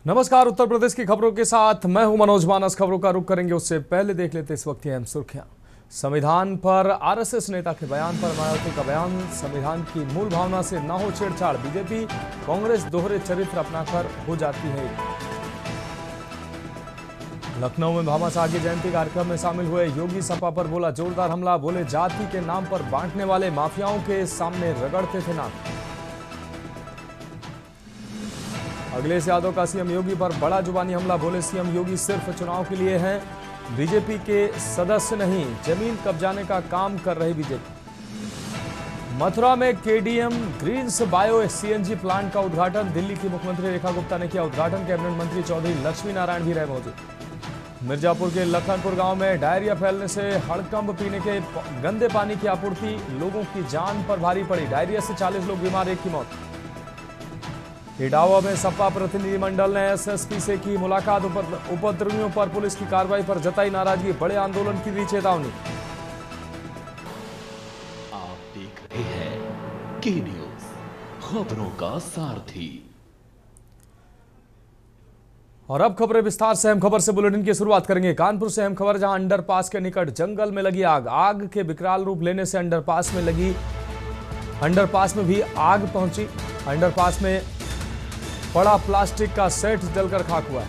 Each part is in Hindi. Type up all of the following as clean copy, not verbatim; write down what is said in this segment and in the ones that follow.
नमस्कार। उत्तर प्रदेश की खबरों के साथ मैं हूं मनोज मानस। खबरों का रुख करेंगे उससे पहले देख लेते इस वक्त की अहम सुर्खियां। संविधान पर आरएसएस नेता के बयान पर मायावती का बयान, संविधान की मूल भावना से न हो छेड़छाड़, बीजेपी कांग्रेस दोहरे चरित्र अपनाकर हो जाती है। लखनऊ में भामा शाह की जयंती कार्यक्रम में शामिल हुए योगी सपा पर बोला जोरदार हमला, बोले जाति के नाम पर बांटने वाले माफियाओं के सामने रगड़ते थे नाक। अखिलेश यादव का सीएम योगी पर बड़ा जुबानी हमला, बोले सीएम योगी सिर्फ चुनाव के लिए हैं, बीजेपी के सदस्य नहीं, जमीन कब्जाने का काम कर रही बीजेपी। मथुरा में KDM Greens bio CNG plant का उद्घाटन, दिल्ली की मुख्यमंत्री रेखा गुप्ता ने किया उद्घाटन, कैबिनेट मंत्री चौधरी लक्ष्मी नारायण भी रहे मौजूद। मिर्जापुर के लखनपुर गांव में डायरिया फैलने से हड़कंप, पीने के गंदे पानी की आपूर्ति लोगों की जान पर भारी पड़ी, डायरिया से 40 लोग बीमार, एक की मौत। इटावा में सपा प्रतिनिधिमंडल ने एसएसपी से की मुलाकात, उपद्रवियों पर पुलिस की कार्रवाई पर जताई नाराजगी, बड़े आंदोलन की दी चेतावनी। आप देख रहे हैं के न्यूज, खबरों का सारथी। और अब खबरें विस्तार से। अहम खबर से बुलेटिन की शुरुआत करेंगे कानपुर से। अहम खबर, जहां अंडरपास के निकट जंगल में लगी आग, आग के विकराल रूप लेने से अंडरपास में भी आग पहुंची। अंडरपास में बड़ा प्लास्टिक का सेट जलकर खाक हुआ है।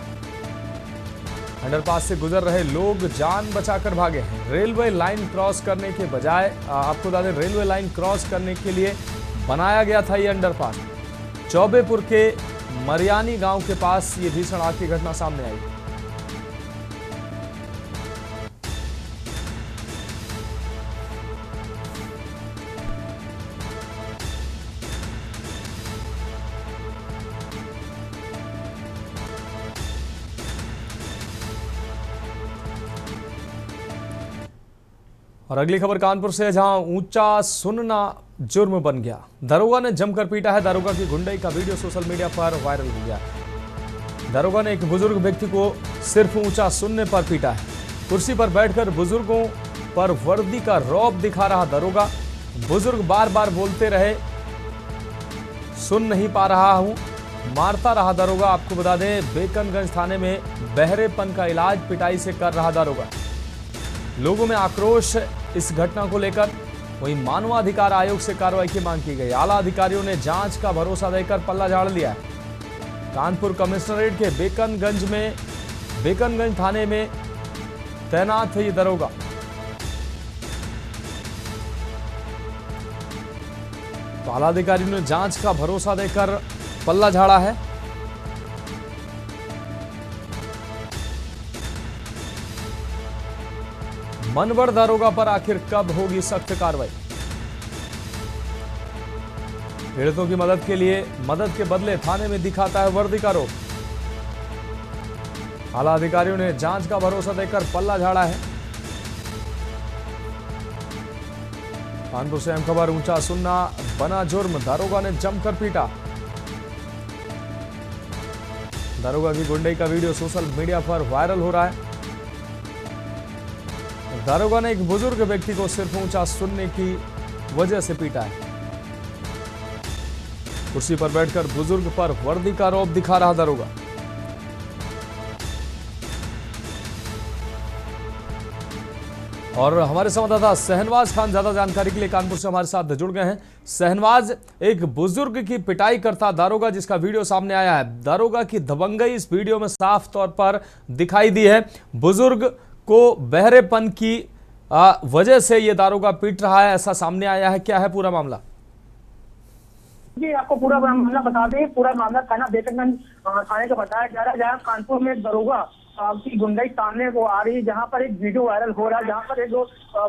अंडरपास से गुजर रहे लोग जान बचाकर भागे हैं। रेलवे लाइन क्रॉस करने के बजाय, आपको बता दें, रेलवे लाइन क्रॉस करने के लिए बनाया गया था ये अंडरपास। चौबेपुर के मरियानी गांव के पास ये भीषण आग की घटना सामने आई। और अगली खबर कानपुर से, जहां ऊंचा सुनना जुर्म बन गया, दरोगा ने जमकर पीटा है। दरोगा की गुंडई का वीडियो सोशल मीडिया पर वायरल हो गया। दरोगा ने एक बुजुर्ग व्यक्ति को सिर्फ ऊंचा सुनने पर पीटा है। कुर्सी पर बैठकर बुजुर्गों पर वर्दी का रौब दिखा रहा दरोगा। बुजुर्ग बार बार बोलते रहे, सुन नहीं पा रहा हूं, मारता रहा दरोगा। आपको बता दें, बेकनगंज थाने में बहरेपन का इलाज पिटाई से कर रहा दरोगा। लोगों में आक्रोश इस घटना को लेकर। वहीं मानवाधिकार आयोग से कार्रवाई की मांग की गई। आला अधिकारियों ने जांच का भरोसा देकर पल्ला झाड़ लिया। कानपुर कमिश्नरेट के बेकनगंज थाने में तैनात है ये दरोगा। तो आला अधिकारियों ने जांच का भरोसा देकर पल्ला झाड़ा है। मनवर दरोगा पर आखिर कब होगी सख्त कार्रवाई? पीड़ितों की मदद के बदले थाने में दिखाता है वर्दी का रोब। आला अधिकारियों ने जांच का भरोसा देकर पल्ला झाड़ा है। कानपुर से अहम खबर, ऊंचा सुनना बना जुर्म, दरोगा ने जमकर पीटा। दरोगा की गुंडई का वीडियो सोशल मीडिया पर वायरल हो रहा है। दरोगा ने एक बुजुर्ग व्यक्ति को सिर्फ ऊंचा सुनने की वजह से पीटा है। कुर्सी पर बैठकर बुजुर्ग पर वर्दी का रौब दिखा रहा दरोगा। और हमारे संवाददाता शहनवाज खान ज्यादा जानकारी के लिए कानपुर से हमारे साथ जुड़ गए हैं। शहनवाज, एक बुजुर्ग की पिटाई करता दरोगा जिसका वीडियो सामने आया है, दरोगा की दबंगई इस वीडियो में साफ तौर पर दिखाई दी है। बुजुर्ग को बहरेपन की वजह से ये दारोगा पीट रहा है, ऐसा सामने आया है। क्या है पूरा मामला? जी, आपको पूरा मामला बता दें। पूरा मामला थाना बेकनगंज थाने का बताया जा रहा है, जहाँ कानपुर में दरोगा की गुंडाई सामने को आ रही है, जहाँ पर एक वीडियो वायरल हो रहा है, जहाँ पर एक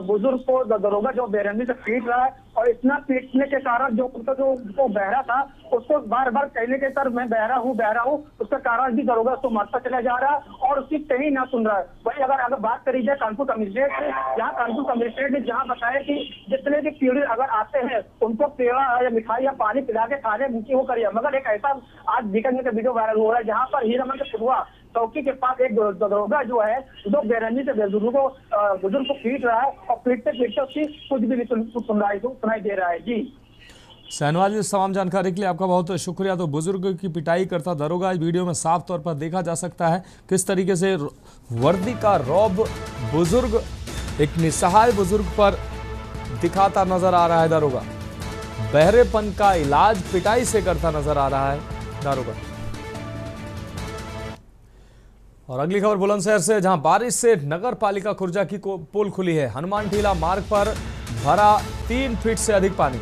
बुजुर्ग को दरोगा जो बेरहमी से पीट रहा है। और इतना पीटने के कारण जो बहरा था उसको बार बार कहने के सर मैं बहरा हूँ, उसका कारण भी दरोगा उसको मारता चला जा रहा है और उसकी कहीं ना सुन रहा है। वही अगर बात करी जाए कानपुर कमिश्नरेट से, जहाँ कानपुर कमिश्नरेट ने जहाँ बताया कि जितने भी पीड़ित अगर आते हैं उनको पेड़ा या मिठाई या पानी पिला के खाने मुझे वो करिए। मगर एक ऐसा आज बीकानेर का वीडियो वायरल हो रहा है, जहाँ पर हीरामन के पुरवा चौकी के पास एक दरोगा जो है जो बेरहमी से बुजुर्ग को पीट रहा है और पीटते पीटते उसकी कुछ भी नहीं सुनाई दे रहा है। जी, शहनवाज जी, इस तमाम जानकारी के लिए आपका बहुत बहुत शुक्रिया। तो बुजुर्ग की पिटाई करता दरोगा इस वीडियो में साफ तौर पर देखा जा सकता है किस तरीके से वर्दी का रौब बुजुर्ग, एक निसहाय बुजुर्ग पर दिखाता नजर आ रहा है दरोगा। बहरेपन का इलाज पिटाई से करता नजर आ रहा है दरोगा। और अगली खबर बुलंदशहर से, जहां बारिश से नगर पालिका खुर्जा की पोल खुली है। हनुमान टीला मार्ग पर भरा 3 फीट से अधिक पानी।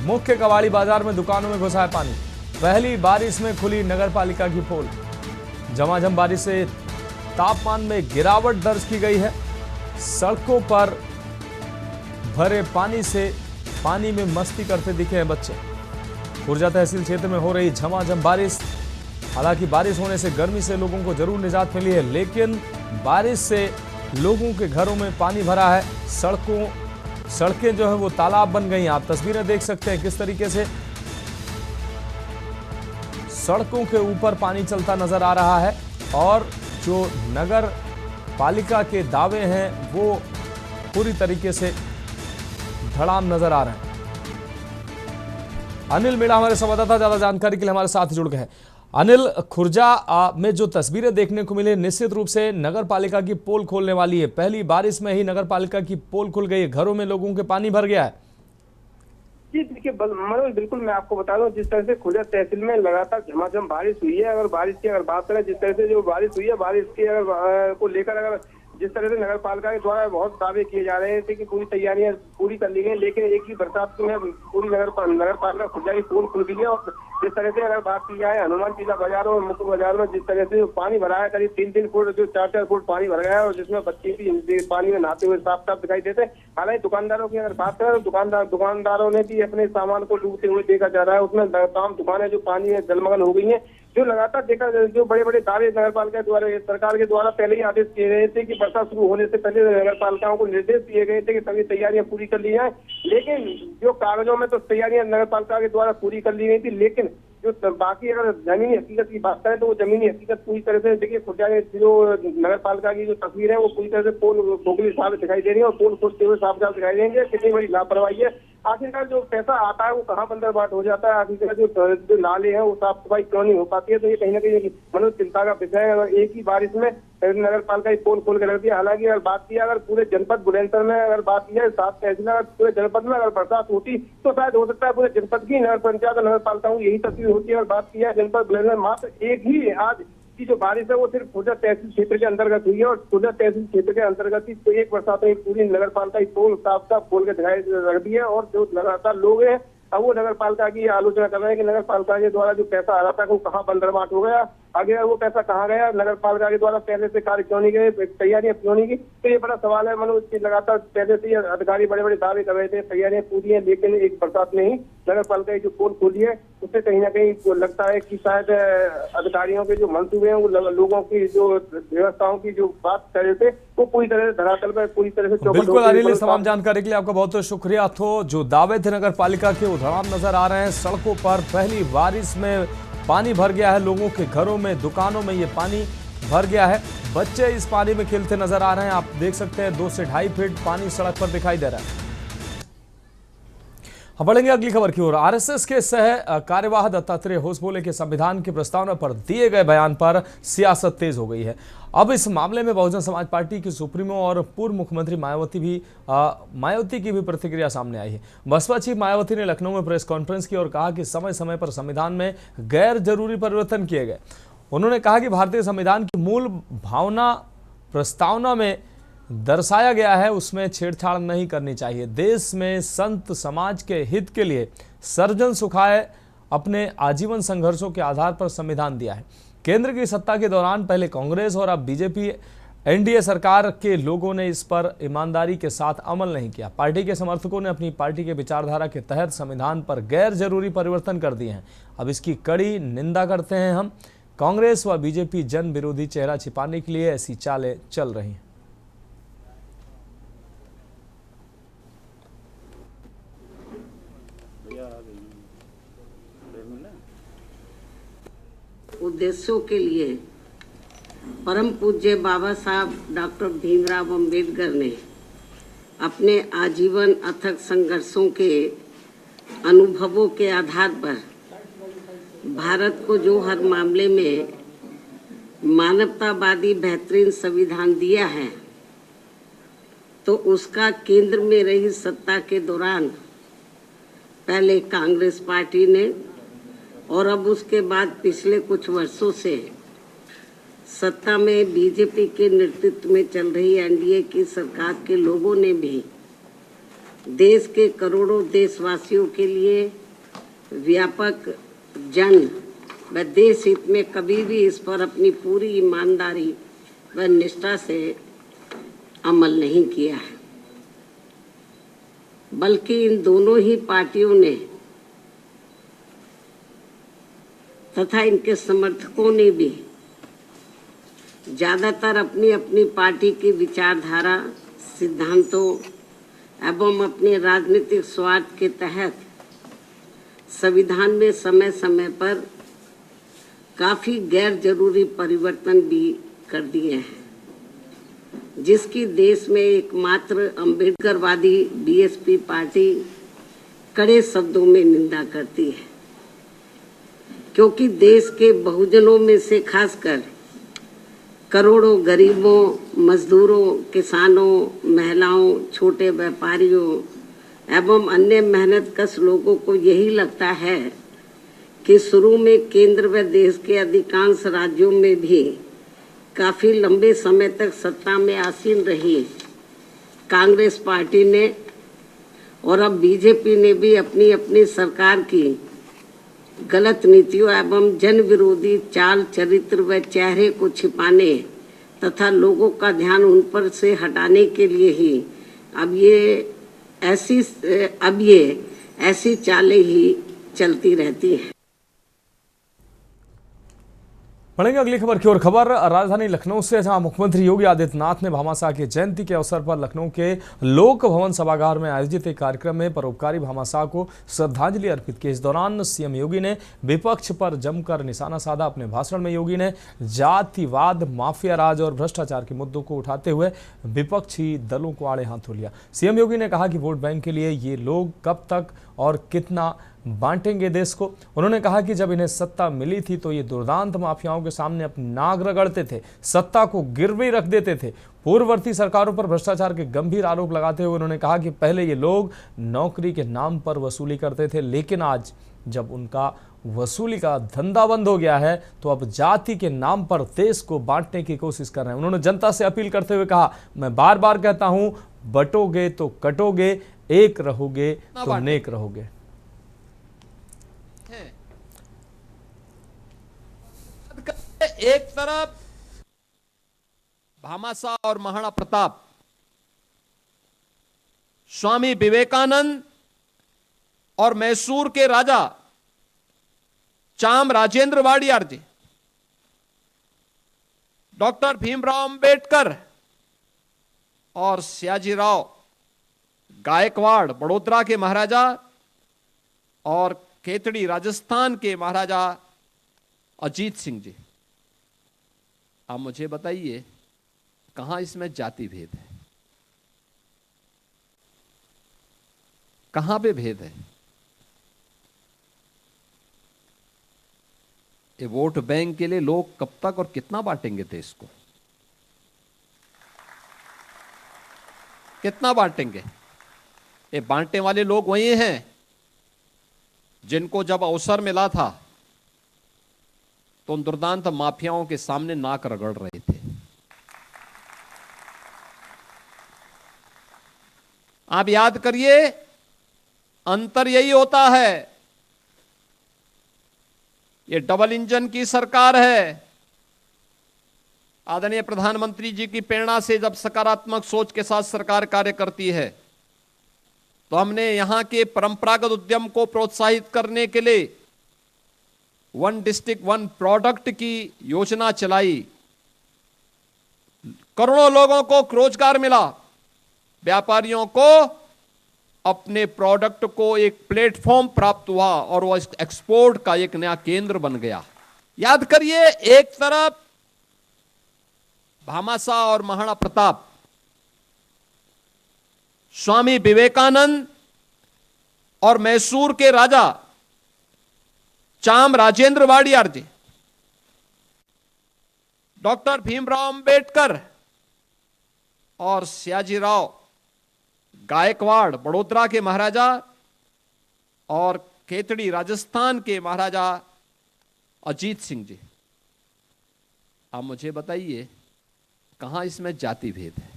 मुख्य कबाड़ी बाजार में दुकानों में घुसा है पानी। पहली बारिश में खुली नगर पालिका की पोल। झमाझम बारिश से तापमान में गिरावट दर्ज की गई है। सड़कों पर भरे पानी से पानी में मस्ती करते दिखे हैं बच्चे। खुर्जा तहसील क्षेत्र में हो रही झमाझम बारिश। हालांकि बारिश होने से गर्मी से लोगों को जरूर निजात मिली है, लेकिन बारिश से लोगों के घरों में पानी भरा है। सड़कें जो है वो तालाब बन गई हैं। आप तस्वीरें देख सकते हैं किस तरीके से सड़कों के ऊपर पानी चलता नजर आ रहा है। और जो नगर पालिका के दावे हैं वो पूरी तरीके से धड़ाम नजर आ रहे हैं। अनिल मीणा हमारे संवाददाता ज्यादा जानकारी के लिए हमारे साथ जुड़ गए हैं। अनिल, खुर्जा में जो तस्वीरें देखने को मिले निश्चित रूप से नगर पालिका की पोल खोलने वाली है। पहली बारिश में ही नगर पालिका की पोल खुल गई है, घरों में लोगों के पानी भर गया है। जी देखिए मनोज, बिल्कुल मैं आपको बता दूं, जिस तरह से खुर्जा तहसील में लगातार झमाझम बारिश हुई है। अगर बारिश की बात करें, जिस तरह से जो बारिश हुई है, बारिश की को लेकर अगर जिस तरह से नगर पालिका के द्वारा बहुत दावे किए जा रहे थे कि पूरी तैयारियां पूरी कर ली गई, लेकिन एक ही बरसात में पूरी नगर पालिका खुर्जा की पोल खुल गई है। और जिस तरह से अगर बात की जाए हनुमान टीला बाजार और मुख्य बाजार में जिस तरह से पानी भरा है, करीब 3-3 फुट जो 4-4 फुट पानी भर गया है, और जिसमें बच्चे भी पानी में नहाते हुए साफ साफ दिखाई देते हैं। हालांकि दुकानदारों की अगर बात करें तो दुकानदारों ने भी अपने सामान को डूबते हुए देखा जा रहा है। उसमें तमाम दुकानें जो पानी में जलमग्न हो गई है। जो लगातार देखा, जो बड़े बड़े दावे नगर पालिका द्वारा, सरकार के द्वारा पहले ही आदेश किए गए थे कि वर्षा शुरू होने से पहले नगर पालिकाओं को निर्देश दिए गए थे कि सभी तैयारियां पूरी कर ली जाए। लेकिन जो कागजों में तो तैयारियां नगर पालिका के द्वारा पूरी कर ली गई थी, लेकिन जो बाकी अगर जमीनी हकीकत की बात करें तो वो जमीनी हकीकत पूरी तरह से देखिए, खुर्जा जो नगर पालिका की जो तस्वीर है वो पूरी तरह से पोल खोखली साफ दिखाई दे रही है और पोल खोदते हुए साफ साफ दिखाई देंगे। कितनी बड़ी लापरवाही है। आखिरकार जो पैसा आता है वो कहाँ बंदरबाट हो जाता है। आखिरकार जो नाले हैं वो साफ सफाई क्यों नहीं हो पाती है। तो ये कहीं ना कहीं मनोज चिंता का विषय है। अगर एक ही बारिश में नगर पालिका पोल खोल के रख दिया। हालांकि अगर बात किया, अगर पूरे जनपद बुलंदशहर में अगर बात की जाए, 7 तहसील अगर पूरे जनपद में अगर बरसात होती तो शायद हो सकता है पूरे जनपद की नगर पंचायत और नगर पालिकाओं की यही तस्वीर होती है। अगर बात की जाए जनपद बुलंदशहर मात्र एक ही आज की जो बारिश है वो सिर्फ खुर्जा तहसील क्षेत्र के अंतर्गत हुई है। और खुर्जा तहसील क्षेत्र के अंतर्गत ही तो एक बरसात में पूरी नगर पालिका की पोल साफ साफ खोल के दिखाई रख दी है। और जो लगातार लोग हैं अब वो नगर पालिका की आलोचना कर रहे हैं कि नगर पालिका के द्वारा जो पैसा आ रहा था वो कहाँ बंदरबाट हो गया, आगे वो पैसा कहाँ गया, नगर पालिका के द्वारा पहले से कार्य क्यों नहीं गए, तैयारियां क्यों नहीं की। तो ये बड़ा सवाल है मनोज की। लगातार पहले से अधिकारी बड़े बड़े दावे कर रहे थे तैयारियां पूरी है, लेकिन एक बरसात में ही नगर पालिका की जो पोल खोली है उससे कहीं ना कहीं लगता है कि शायद अधिकारियों के जो मंसूबे हैं वो लोगों की जो व्यवस्थाओं की जो बात कर रहे थे वो पूरी तरह से धरातल पर पूरी तरह से। बिल्कुल अनिल, तमाम जानकारी के लिए आपका बहुत बहुत शुक्रिया। तो जो दावे थे नगर पालिका के वो धड़ाम नजर आ रहे हैं। सड़कों पर पहली बारिश में पानी भर गया है। लोगों के घरों में, दुकानों में ये पानी भर गया है। बच्चे इस पानी में खेलते नजर आ रहे हैं। आप देख सकते हैं 2 से 2.5 फीट पानी सड़क पर दिखाई दे रहा है। हम बढ़ेंगे अगली खबर की ओर। आरएसएस के सह कार्यवाह दत्तात्रेय होसबोले के संविधान की प्रस्तावना पर दिए गए बयान पर सियासत तेज हो गई है। अब इस मामले में बहुजन समाज पार्टी की सुप्रीमो और पूर्व मुख्यमंत्री मायावती की भी प्रतिक्रिया सामने आई है। बसपा चीफ मायावती ने लखनऊ में प्रेस कॉन्फ्रेंस की और कहा कि समय समय पर संविधान में गैर जरूरी परिवर्तन किए गए। उन्होंने कहा कि भारतीय संविधान की मूल भावना प्रस्तावना में दर्शाया गया है उसमें छेड़छाड़ नहीं करनी चाहिए। देश में संत समाज के हित के लिए सर्जन सुखाए अपने आजीवन संघर्षों के आधार पर संविधान दिया है। केंद्र की सत्ता के दौरान पहले कांग्रेस और अब बीजेपी एनडीए सरकार के लोगों ने इस पर ईमानदारी के साथ अमल नहीं किया। पार्टी के समर्थकों ने अपनी पार्टी के विचारधारा के तहत संविधान पर गैर जरूरी परिवर्तन कर दिए हैं। अब इसकी कड़ी निंदा करते हैं हम। कांग्रेस व बीजेपी जन विरोधी चेहरा छिपाने के लिए ऐसी चालें चल रही हैं। उद्देश्यों के लिए परम पूज्य बाबा साहब डॉक्टर भीमराव अंबेडकर ने अपने आजीवन अथक संघर्षों के अनुभवों के आधार पर भारत को जो हर मामले में मानवतावादी बेहतरीन संविधान दिया है, तो उसका केंद्र में रही सत्ता के दौरान पहले कांग्रेस पार्टी ने और अब उसके बाद पिछले कुछ वर्षों से सत्ता में बीजेपी के नेतृत्व में चल रही एनडीए की सरकार के लोगों ने भी देश के करोड़ों देशवासियों के लिए व्यापक जन व देश हित में कभी भी इस पर अपनी पूरी ईमानदारी व निष्ठा से अमल नहीं किया है, बल्कि इन दोनों ही पार्टियों ने तथा इनके समर्थकों ने भी ज्यादातर अपनी अपनी पार्टी की विचारधारा, सिद्धांतों एवं अपने राजनीतिक स्वार्थ के तहत संविधान में समय समय पर काफी गैर जरूरी परिवर्तन भी कर दिए हैं, जिसकी देश में एकमात्र अम्बेडकरवादी बीएसपी पार्टी कड़े शब्दों में निंदा करती है, क्योंकि देश के बहुजनों में से खासकर करोड़ों गरीबों, मजदूरों, किसानों, महिलाओं, छोटे व्यापारियों एवं अन्य मेहनतकश लोगों को यही लगता है कि शुरू में केंद्र व देश के अधिकांश राज्यों में भी काफी लंबे समय तक सत्ता में आसीन रही कांग्रेस पार्टी ने और अब बीजेपी ने भी अपनी अपनी सरकार की गलत नीतियों एवं जन विरोधी चाल चरित्र व चेहरे को छिपाने तथा लोगों का ध्यान उन पर से हटाने के लिए ही अब ये ऐसी चालें ही चलती रहती हैं। बढ़ेंगे अगली खबर की ओर। खबर राजधानी लखनऊ से, जहां मुख्यमंत्री योगी आदित्यनाथ ने भामाशाह की जयंती के अवसर पर लखनऊ के लोक भवन सभागार में आयोजित एक कार्यक्रम में परोपकारी भामाशाह को श्रद्धांजलि अर्पित की। इस दौरान सीएम योगी ने विपक्ष पर जमकर निशाना साधा। अपने भाषण में योगी ने जातिवाद, माफिया राज और भ्रष्टाचार के मुद्दों को उठाते हुए विपक्षी दलों को आड़े हाथों लिया। सीएम योगी ने कहा कि वोट बैंक के लिए ये लोग कब तक और कितना बांटेंगे देश को। उन्होंने कहा कि जब इन्हें सत्ता मिली थी तो ये दुर्दांत माफियाओं के सामने अपनी नाक रगड़ते थे, सत्ता को गिरवी रख देते थे। पूर्ववर्ती सरकारों पर भ्रष्टाचार के गंभीर आरोप लगाते हुए उन्होंने कहा कि पहले ये लोग नौकरी के नाम पर वसूली करते थे, लेकिन आज जब उनका वसूली का धंधा बंद हो गया है तो अब जाति के नाम पर देश को बांटने की कोशिश कर रहे हैं। उन्होंने जनता से अपील करते हुए कहा, मैं बार बार कहता हूं, बटोगे तो कटोगे, एक रहोगे तो नेक रहोगे। एक तरफ भामाशाह और महाराणा प्रताप, स्वामी विवेकानंद और मैसूर के राजा चाम राजेंद्र वाडियार जी, डॉक्टर भीमराव अंबेडकर और सयाजीराव गायकवाड़ बड़ोदरा के महाराजा और केतड़ी राजस्थान के महाराजा अजीत सिंह जी। आप मुझे बताइए, कहां इसमें जाति भेद है? कहां पे भेद है? ये वोट बैंक के लिए लोग कब तक और कितना बांटेंगे देश को? कितना बांटेंगे? ये बांटने वाले लोग वही हैं जिनको जब अवसर मिला था तो उन दुर्दांत माफियाओं के सामने नाक रगड़ रहे थे। आप याद करिए, अंतर यही होता है। ये डबल इंजन की सरकार है। आदरणीय प्रधानमंत्री जी की प्रेरणा से जब सकारात्मक सोच के साथ सरकार कार्य करती है तो हमने यहां के परंपरागत उद्यम को प्रोत्साहित करने के लिए वन डिस्ट्रिक्ट वन प्रोडक्ट की योजना चलाई। करोड़ों लोगों को रोजगार मिला। व्यापारियों को अपने प्रोडक्ट को एक प्लेटफॉर्म प्राप्त हुआ और वो एक्सपोर्ट का एक नया केंद्र बन गया। याद करिए, एक तरफ भामाशाह और महाराणा प्रताप, स्वामी विवेकानंद और मैसूर के राजा चाम राजेंद्र वाडियार जी, डॉक्टर भीमराव अंबेडकर और सयाजीराव गायकवाड़ बड़ोदरा के महाराजा और केतड़ी राजस्थान के महाराजा अजीत सिंह जी। आप मुझे बताइए कहां इसमें जाति भेद है,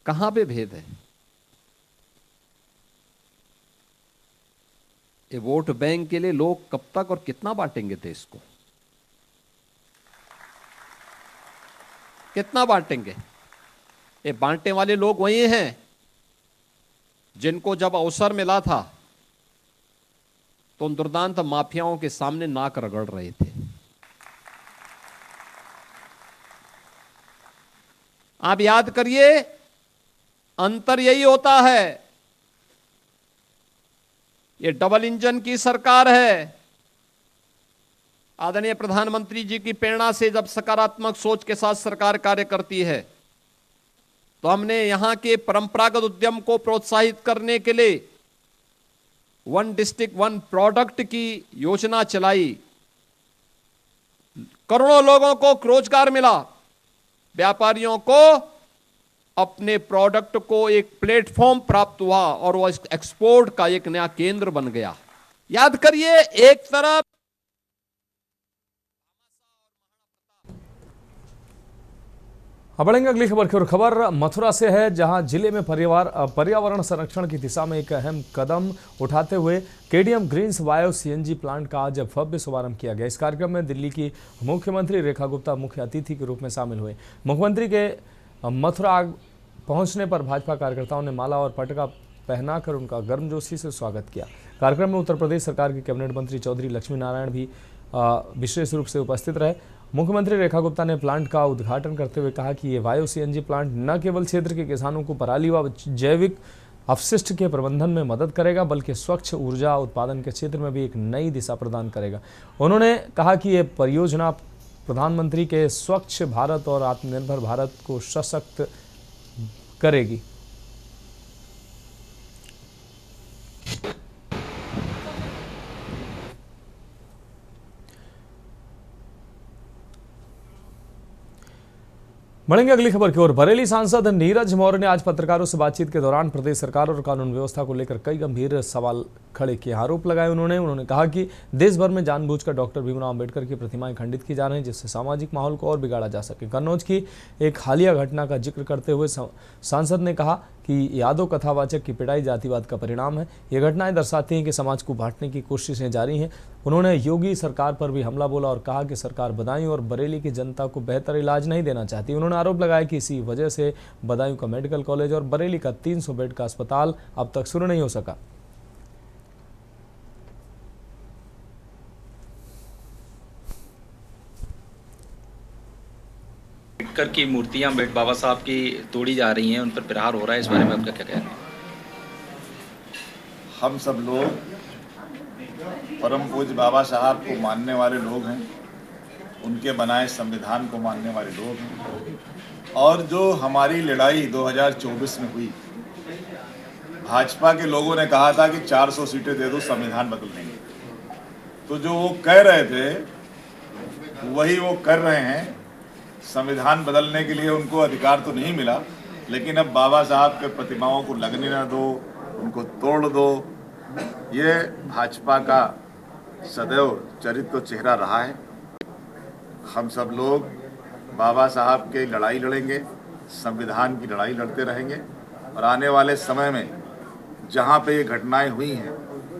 कहां पे भेद है? ये वोट बैंक के लिए लोग कब तक और कितना बांटेंगे देश को? कितना बांटेंगे? ये बांटने वाले लोग वही हैं जिनको जब अवसर मिला था तो उन दुर्दांत माफियाओं के सामने नाक रगड़ रहे थे। आप याद करिए, अंतर यही होता है। ये डबल इंजन की सरकार है। आदरणीय प्रधानमंत्री जी की प्रेरणा से जब सकारात्मक सोच के साथ सरकार कार्य करती है तो हमने यहां के परंपरागत उद्यम को प्रोत्साहित करने के लिए वन डिस्ट्रिक्ट वन प्रोडक्ट की योजना चलाई। करोड़ों लोगों को रोजगार मिला, व्यापारियों को अपने प्रोडक्ट को एक प्लेटफॉर्म प्राप्त हुआ और वो एक्सपोर्ट का एक नया केंद्र बन गया। याद करिए, एक तरफ अब बढ़ेंगे अगली खबर की ओर। खबर मथुरा से है, जहां जिले में पर्यावरण संरक्षण की दिशा में एक अहम कदम उठाते हुए KDM Greens bio CNG plant का आज भव्य शुभारंभ किया गया। इस कार्यक्रम में दिल्ली की मुख्यमंत्री रेखा गुप्ता मुख्य अतिथि के रूप में शामिल हुए। मुख्यमंत्री के मथुरा पहुंचने पर भाजपा कार्यकर्ताओं ने माला और पटका पहनाकर उनका गर्मजोशी से स्वागत किया। कार्यक्रम में उत्तर प्रदेश सरकार के कैबिनेट मंत्री चौधरी लक्ष्मी नारायण भी विशेष रूप से उपस्थित रहे। मुख्यमंत्री रेखा गुप्ता ने प्लांट का उद्घाटन करते हुए कहा कि ये बायो सीएनजी प्लांट न केवल क्षेत्र के किसानों को पराली व जैविक अपशिष्ट के प्रबंधन में मदद करेगा, बल्कि स्वच्छ ऊर्जा उत्पादन के क्षेत्र में भी एक नई दिशा प्रदान करेगा। उन्होंने कहा कि ये परियोजना प्रधानमंत्री के स्वच्छ भारत और आत्मनिर्भर भारत को सशक्त करेगी। बढ़ेंगे अगली खबर की ओर। बरेली सांसद नीरज मौर्य ने आज पत्रकारों से बातचीत के दौरान प्रदेश सरकार और कानून व्यवस्था को लेकर कई गंभीर सवाल खड़े किए, आरोप लगाए। उन्होंने कहा कि देश भर में जानबूझकर डॉक्टर भीमराव अंबेडकर की प्रतिमाएं खंडित की जा रही हैं, जिससे सामाजिक माहौल को और बिगाड़ा जा सके। कन्नौज की एक हालिया घटना का जिक्र करते हुए सांसद ने कहा कि यादव कथावाचक की पिटाई जातिवाद का परिणाम है। ये घटनाएं दर्शाती हैं कि समाज को बांटने की कोशिशें जारी हैं। उन्होंने योगी सरकार पर भी हमला बोला और कहा कि सरकार बदायूं और बरेली की जनता को बेहतर इलाज नहीं देना चाहती। उन्होंने आरोप लगाया कि इसी वजह से बदायूं का मेडिकल कॉलेज और बरेली का 300 बेड का अस्पताल अब तक शुरू नहीं हो सका। अंबेडकर की मूर्तियां बाबा साहब की तोड़ी जा रही हैं, उन पर प्रहार हो रहा है, इस बारे में आपका क्या कहना है? हम सब लोग परम पूज्य बाबा साहब को मानने वाले लोग हैं, उनके बनाए संविधान को मानने वाले लोग हैं। और जो हमारी लड़ाई 2024 में हुई, भाजपा के लोगों ने कहा था कि 400 सीटें दे दो, संविधान बदल देंगे। तो जो वो कह रहे थे वही वो कर रहे हैं। संविधान बदलने के लिए उनको अधिकार तो नहीं मिला, लेकिन अब बाबा साहब के प्रतिमाओं को लगने ना दो, उनको तोड़ दो। ये भाजपा का सदैव चरित्र चेहरा रहा है। हम सब लोग बाबा साहब की लड़ाई लड़ेंगे, संविधान की लड़ाई लड़ते रहेंगे। और आने वाले समय में जहाँ पे ये घटनाएं हुई हैं,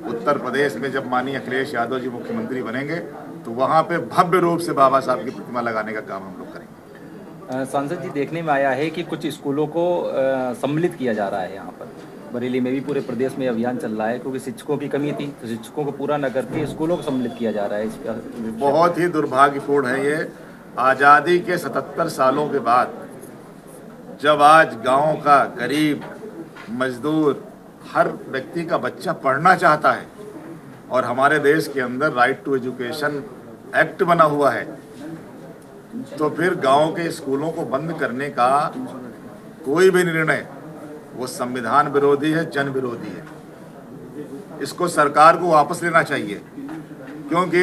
उत्तर प्रदेश में जब माननीय अखिलेश यादव जी मुख्यमंत्री बनेंगे तो वहाँ पे भव्य रूप से बाबा साहब की प्रतिमा लगाने का काम हम लोग करेंगे। सांसद जी, देखने में आया है कि कुछ स्कूलों को सम्मिलित किया जा रहा है। यहाँ पर बरेली में भी पूरे प्रदेश में अभियान चल रहा है, क्योंकि शिक्षकों की कमी थी, तो शिक्षकों को पूरा न करके स्कूलों को सम्मिलित किया जा रहा है। इस बहुत ही दुर्भाग्यपूर्ण है ये। आज़ादी के 77 सालों के बाद जब आज गाँव का गरीब मजदूर हर व्यक्ति का बच्चा पढ़ना चाहता है और हमारे देश के अंदर राइट टू एजुकेशन एक्ट बना हुआ है, तो फिर गांव के स्कूलों को बंद करने का कोई भी निर्णय वो संविधान विरोधी है, जन विरोधी है। इसको सरकार को वापस लेना चाहिए, क्योंकि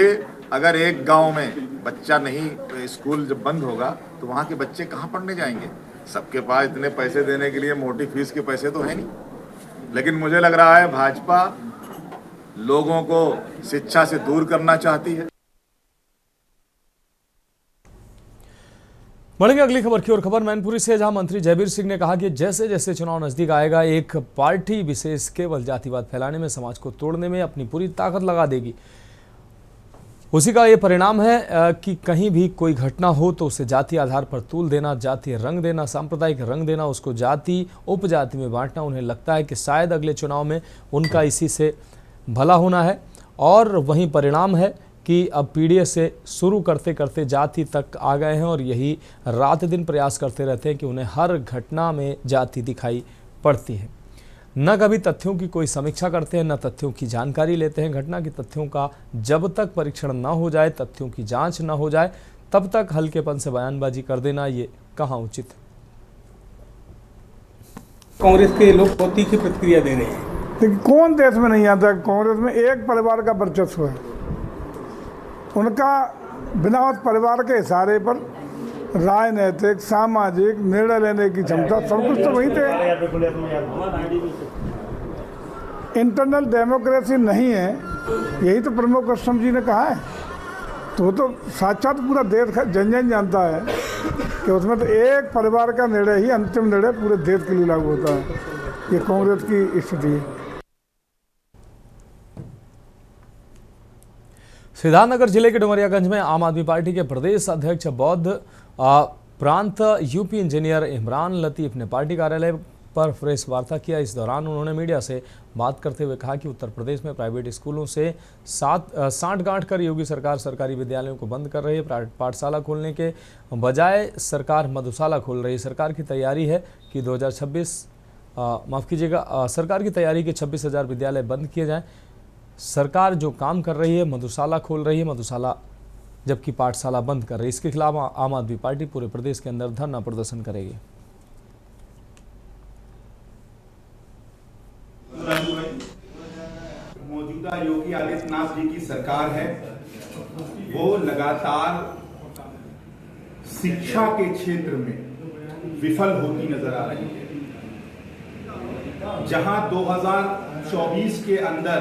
अगर एक गांव में बच्चा नहीं, स्कूल जब बंद होगा तो वहाँ के बच्चे कहाँ पढ़ने जाएंगे? सबके पास इतने पैसे देने के लिए मोटी फीस के पैसे तो है नहीं। लेकिन मुझे लग रहा है भाजपा लोगों को शिक्षा से दूर करना चाहती है। बढ़ेंगे अगली खबर की ओर। खबर मैनपुरी से, जहां मंत्री जयवीर सिंह ने कहा कि जैसे जैसे चुनाव नजदीक आएगा, एक पार्टी विशेष केवल जातिवाद फैलाने में, समाज को तोड़ने में अपनी पूरी ताकत लगा देगी। उसी का ये परिणाम है कि कहीं भी कोई घटना हो तो उसे जाति आधार पर तूल देना, जातीय रंग देना, सांप्रदायिक रंग देना, उसको जाति उपजाति में बांटना। उन्हें लगता है कि शायद अगले चुनाव में उनका इसी से भला होना है, और वहीं परिणाम है कि अब पीढ़ी से शुरू करते करते जाति तक आ गए हैं और यही रात दिन प्रयास करते रहते हैं कि उन्हें हर घटना में जाति दिखाई पड़ती है। न कभी तथ्यों की कोई समीक्षा करते हैं, न तथ्यों की जानकारी लेते हैं। घटना के तथ्यों का जब तक परीक्षण न हो जाए, तथ्यों की जांच न हो जाए, तब तक हल्केपन से बयानबाजी कर देना ये कहाँ उचित है। कांग्रेस के लोग बहुत तीखी प्रतिक्रिया दे रहे हैं। लेकिन कौन देश में नहीं आता? कांग्रेस में एक परिवार का वर्चस्व है, उनका बिना उस परिवार के इशारे पर राजनीतिक सामाजिक निर्णय लेने की क्षमता, सब कुछ तो वहीं थे। इंटरनल डेमोक्रेसी नहीं है, यही तो प्रमुख कस्टम जी ने कहा है। तो साक्षात पूरा देश जन जन जानता है कि उसमें तो एक परिवार का निर्णय ही अंतिम निर्णय पूरे देश के लिए लागू होता है। ये कांग्रेस की स्थिति है। सिद्धार्थनगर जिले के डुमरियागंज में आम आदमी पार्टी के प्रदेश अध्यक्ष बौद्ध प्रांत यूपी इंजीनियर इमरान लतीफ ने पार्टी कार्यालय पर प्रेस वार्ता किया। इस दौरान उन्होंने मीडिया से बात करते हुए कहा कि उत्तर प्रदेश में प्राइवेट स्कूलों से सांठ-गांठ कर योगी सरकार सरकारी विद्यालयों को बंद कर रही है। पाठशाला खोलने के बजाय सरकार मधुशाला खोल रही है। सरकार की तैयारी है कि 2026 सरकार की तैयारी के 26,000 विद्यालय बंद किए जाएं। सरकार जो काम कर रही है, मधुशाला खोल रही है, मधुशाला जबकि पाठशाला बंद कर रही है। इसके खिलाफ आम आदमी पार्टी पूरे प्रदेश के अंदर धरना प्रदर्शन करेगी। मौजूदा योगी आदित्यनाथ जी की सरकार है, वो लगातार शिक्षा के क्षेत्र में विफल होती नजर आ रही है। जहां 2024 के अंदर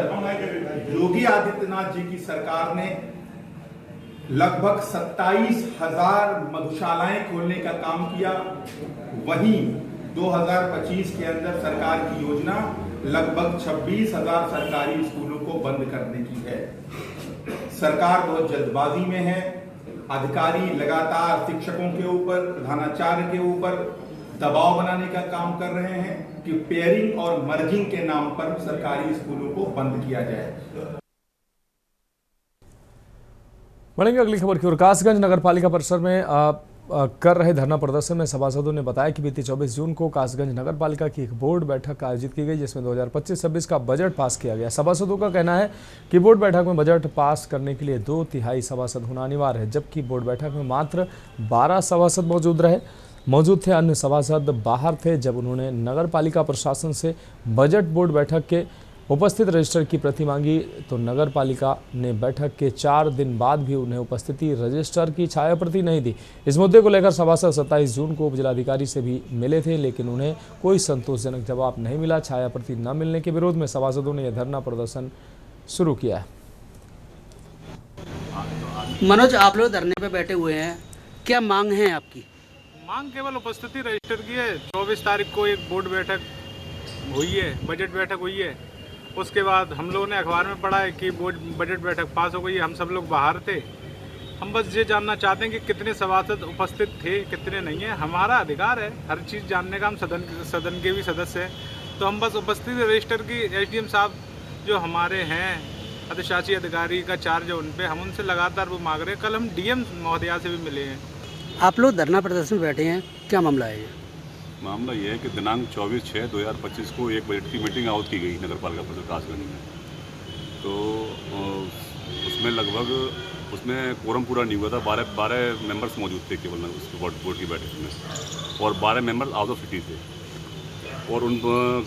योगी आदित्यनाथ जी की सरकार ने लगभग 27,000 मधुशालाएं खोलने का काम किया, वहीं 2025 के अंदर सरकार की योजना लगभग 26,000 सरकारी स्कूलों को बंद करने की है। सरकार बहुत जल्दबाजी में है। अधिकारी लगातार शिक्षकों के ऊपर, प्रधानाचार्य के ऊपर दबाव बनाने का काम कर रहे हैं कि पेयरिंग और मर्जिंग के नाम पर सरकारी स्कूलों को बंद किया जाए। बढ़ेंगे अगली खबर की ओर। कासगंज नगर पालिका परिसर में कर रहे धरना प्रदर्शन में सभासदों ने बताया कि बीती 24 जून को कासगंज नगर पालिका की एक बोर्ड बैठक आयोजित की गई, जिसमें 2025-26 का बजट पास किया गया। सभासदों का कहना है कि बोर्ड बैठक में बजट पास करने के लिए 2/3 सभासद होना अनिवार्य है, जबकि बोर्ड बैठक में मात्र 12 सभासद मौजूद थे। अन्य सभासद बाहर थे। जब उन्होंने नगर पालिका प्रशासन से बजट बोर्ड बैठक के उपस्थित रजिस्टर की प्रति मांगी तो नगर पालिका ने बैठक के 4 दिन बाद भी उन्हें उपस्थिति रजिस्टर की छाया प्रति नहीं दी। इस मुद्दे को लेकर सभासद 27 जून को उपजिलाधिकारी से भी मिले थे, लेकिन उन्हें कोई संतोषजनक जवाब नहीं मिला। छाया प्रति न मिलने के विरोध में सभासदों ने यह धरना प्रदर्शन शुरू किया है। मनोज, आप लोग धरने पर बैठे हुए हैं, क्या मांग है आपकी? मांग केवल उपस्थिति रजिस्टर की है। 24 तारीख को एक बोर्ड बैठक हुई है, बजट बैठक हुई है। उसके बाद हम लोगों ने अखबार में पढ़ा है कि बोर्ड बजट बैठक पास हो गई है। हम सब लोग बाहर थे। हम बस ये जानना चाहते हैं कि कितने सभासद उपस्थित थे, कितने नहीं है। हमारा अधिकार है हर चीज़ जानने का, हम सदन के भी सदस्य हैं। तो हम बस उपस्थिति रजिस्टर की एसडीएम साहब जो हमारे हैं अधिशासी अधिकारी का चार्ज है, उन पर हम उनसे लगातार वो मांग रहे हैं। कल हम डीएम महोदया से भी मिले हैं। आप लोग धरना प्रदर्शन बैठे हैं, क्या मामला है ये? मामला ये है कि दिनांक 24/6/2025 को एक बजट की मीटिंग आउट की गई नगर पालिका परिषद कासगंज में। तो उसमें लगभग कोरम पूरा नहीं हुआ था। 12 मेंबर्स मौजूद थे केवल उस बोर्ड की बैठक में, और 12 मेंबर्स आउट ऑफ सिटी थे। और उन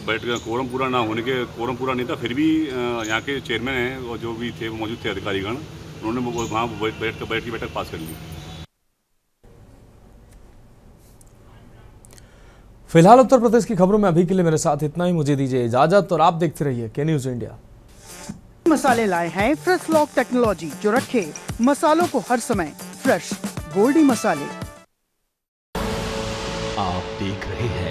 बैठ कोरम पूरा ना होने के कोरम पूरा नहीं था, फिर भी यहाँ के चेयरमैन हैं और जो भी थे वो मौजूद थे अधिकारीगण, उन्होंने वहाँ बैठ के बैठक पास कर ली। फिलहाल उत्तर प्रदेश की खबरों में अभी के लिए मेरे साथ इतना ही। मुझे दीजिए इजाजत और आप देखते रहिए के न्यूज इंडिया। मसाले लाए हैं फ्रेश लॉक टेक्नोलॉजी, जो रखे मसालों को हर समय फ्रेश। गोल्डी मसाले। आप देख रहे हैं